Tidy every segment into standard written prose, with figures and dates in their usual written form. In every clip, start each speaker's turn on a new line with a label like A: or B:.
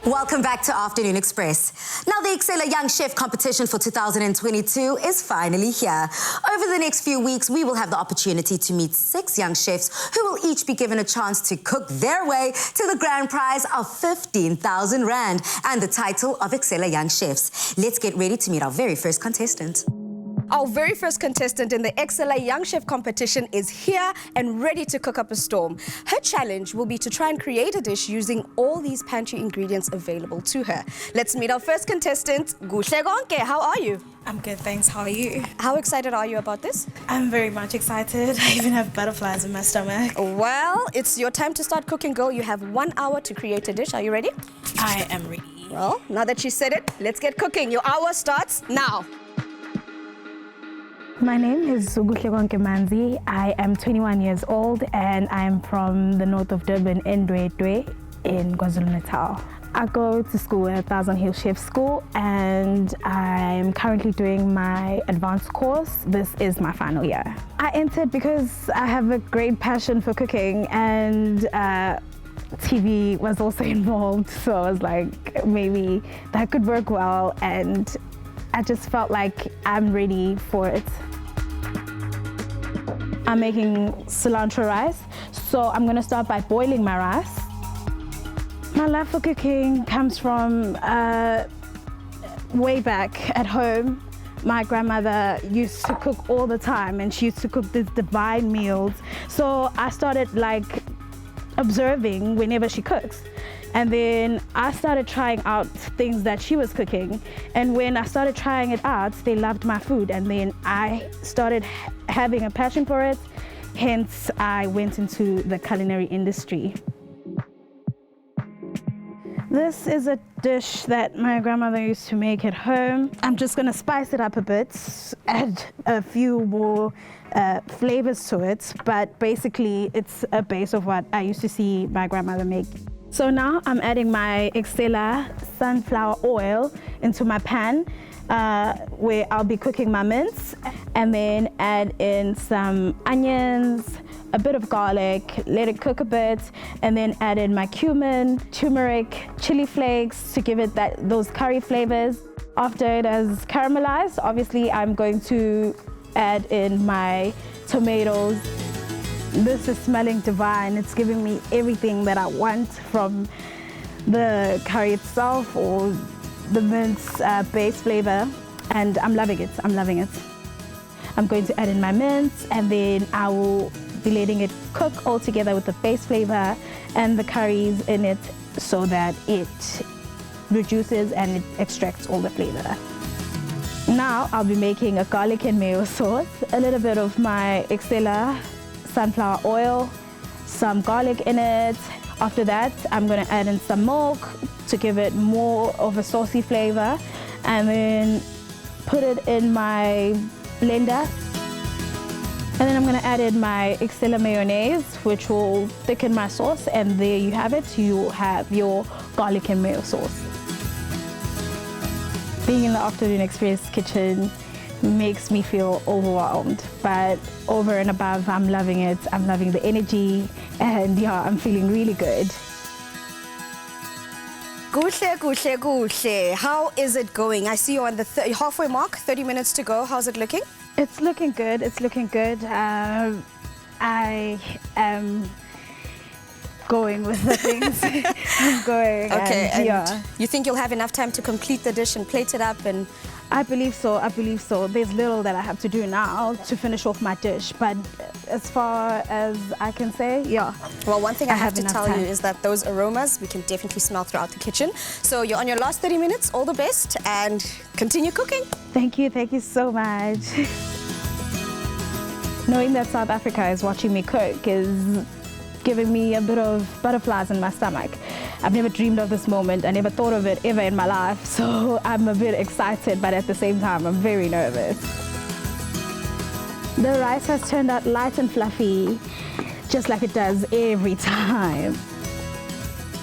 A: Welcome back to Afternoon Express. Now, the Excella Young Chef competition for 2022 is finally here. Over the next few weeks, we will have the opportunity to meet 6 young chefs who will each be given a chance to cook their way to the grand prize of 15,000 Rand and the title of Excella Young Chefs. Let's get ready to meet our very first contestant.
B: Our very first contestant in the Excella Young Chef competition is here and ready to cook up a storm. Her challenge will be to try and create a dish using all these pantry ingredients available to her. Let's meet our first contestant, Kuhlekonke. How are you?
C: I'm good, thanks. How are you?
B: How excited are you about this?
C: I'm very much excited. I even have butterflies in my stomach.
B: Well, it's your time to start cooking, girl. You have 1 hour to create a dish. Are you ready?
C: I am ready.
B: Well, now that she said it, let's get cooking. Your hour starts now.
D: My name is Kuhlekonke Manzi. I am 21 years old and I am from the north of Durban, Ndwedwe in KwaZulu-Natal. I go to school at Thousand Hill Chef School and I'm currently doing my advanced course. This is my final year. I entered because I have a great passion for cooking and TV was also involved, so I was like, maybe that could work well, and I just felt like I'm ready for it. I'm making cilantro rice, so I'm gonna start by boiling my rice. My love for cooking comes from way back at home. My grandmother used to cook all the time and she used to cook these divine meals. So I started like observing whenever she cooks. And then I started trying out things that she was cooking. And when I started trying it out, they loved my food. And then I started having a passion for it. Hence, I went into the culinary industry. This is a dish that my grandmother used to make at home. I'm just gonna spice it up a bit, add a few more flavors to it. But basically, it's a base of what I used to see my grandmother make. So now I'm adding my Excella sunflower oil into my pan where I'll be cooking my mince, and then add in some onions, a bit of garlic, let it cook a bit, and then add in my cumin, turmeric, chili flakes to give it those curry flavors. After it has caramelized, obviously I'm going to add in my tomatoes. This is smelling divine. It's giving me everything that I want from the curry itself or the mince base flavor, and I'm loving it. I'm loving it. I'm going to add in my mince, and then I will be letting it cook all together with the base flavor and the curries in it so that it reduces and it extracts all the flavor. Now I'll be making a garlic and mayo sauce, a little bit of my Excella sunflower oil, some garlic in it. After that, I'm going to add in some milk to give it more of a saucy flavor, and then put it in my blender. And then I'm going to add in my Excella mayonnaise, which will thicken my sauce, and there you have it. You have your garlic and mayo sauce. Being in the Afternoon Express kitchen makes me feel overwhelmed, but over and above, I'm loving it. I'm loving the energy, and yeah, I'm feeling really good.
B: Kuhle. How is it going? I see you on the halfway mark, 30 minutes to go. How's it looking?
D: It's looking good. It's looking good. I am going with the things. I'm going.
B: Okay,
D: and yeah.
B: You think you'll have enough time to complete the dish and plate it up? And
D: I believe so. I believe so. There's little that I have to do now to finish off my dish, but as far as I can say, yeah.
B: Well, one thing I have to tell
D: time.
B: you is that those aromas we can definitely smell throughout the kitchen. So you're on your last 30 minutes. All the best and continue cooking.
D: Thank you so much. Knowing that South Africa is watching me cook is giving me a bit of butterflies in my stomach. I've never dreamed of this moment. I never thought of it ever in my life. So I'm a bit excited, but at the same time, I'm very nervous. The rice has turned out light and fluffy, just like it does every time.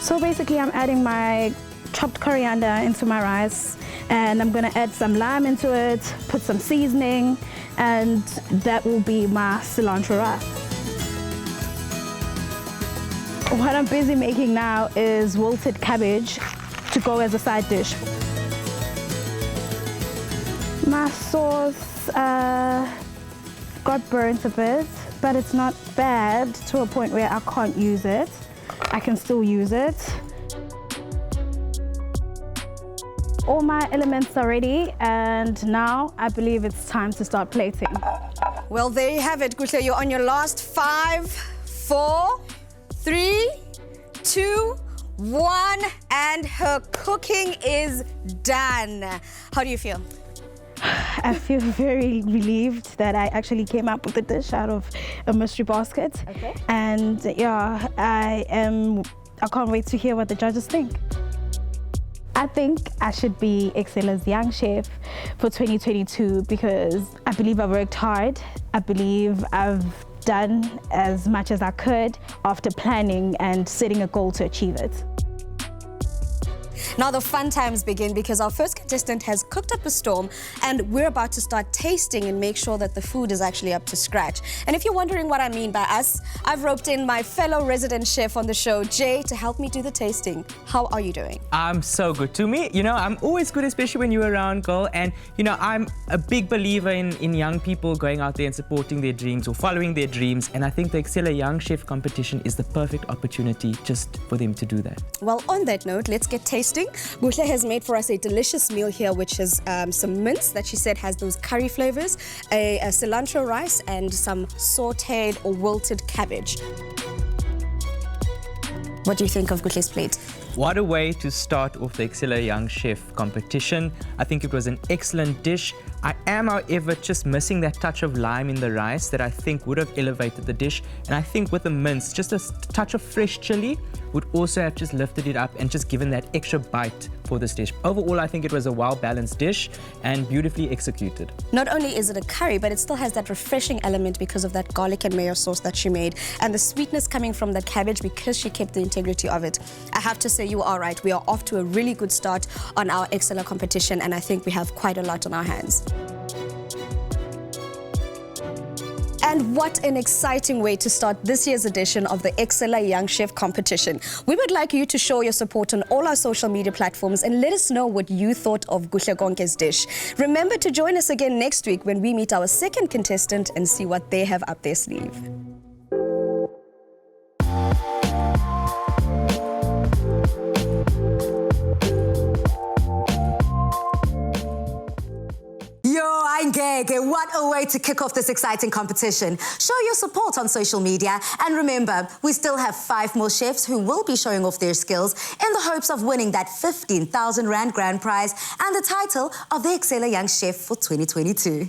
D: So basically, I'm adding my chopped coriander into my rice, and I'm gonna add some lime into it, put some seasoning, and that will be my cilantro rice. What I'm busy making now is wilted cabbage. to go as a side dish. My sauce got burnt a bit, but it's not bad to a point where I can't use it. I can still use it. All my elements are ready, and now I believe it's time to start plating.
B: Well, there you have it, Kuhle. You're on your last 5, 4, 3, 2, 1, and her cooking is done. How do you feel?
D: I feel very relieved that I actually came up with a dish out of a mystery basket.
B: Okay.
D: And yeah, I can't wait to hear what the judges think. I think I should be Excella's Young Chef for 2022 because I believe I worked hard. I believe I've done as much as I could after planning and setting a goal to achieve it.
B: Now the fun times begin because our first contestant has cooked up a storm and we're about to start tasting and make sure that the food is actually up to scratch. And if you're wondering what I mean by us, I've roped in my fellow resident chef on the show, Jay, to help me do the tasting. How are you doing?
E: I'm so good. To me, you know, I'm always good, especially when you're around, girl. And, you know, I'm a big believer in young people going out there and supporting their dreams or following their dreams. And I think the Excella Young Chef competition is the perfect opportunity just for them to do that.
B: Well, on that note, let's get tasting. Kuhle has made for us a delicious meal here, which is some mince that she said has those curry flavors, a cilantro rice, and some sauteed or wilted cabbage. What do you think of Kuhle's plate?
E: What a way to start off the Excella Young Chef competition. I think it was an excellent dish. I am, however, just missing that touch of lime in the rice that I think would have elevated the dish. And I think with the mince, just a touch of fresh chili would also have just lifted it up and just given that extra bite for this dish. Overall, I think it was a well-balanced dish and beautifully executed.
B: Not only is it a curry, but it still has that refreshing element because of that garlic and mayo sauce that she made, and the sweetness coming from the cabbage because she kept the integrity of it. I have to say, you are right. We are off to a really good start on our Excella competition, and I think we have quite a lot on our hands. And what an exciting way to start this year's edition of the Excella Young Chef competition. We would like you to show your support on all our social media platforms and let us know what you thought of Kuhlekonke's dish. Remember to join us again next week when we meet our second contestant and see what they have up their sleeve.
A: What a way to kick off this exciting competition. Show your support on social media. And remember, we still have 5 more chefs who will be showing off their skills in the hopes of winning that 15,000 Rand grand prize and the title of the Excella Young Chef for 2022.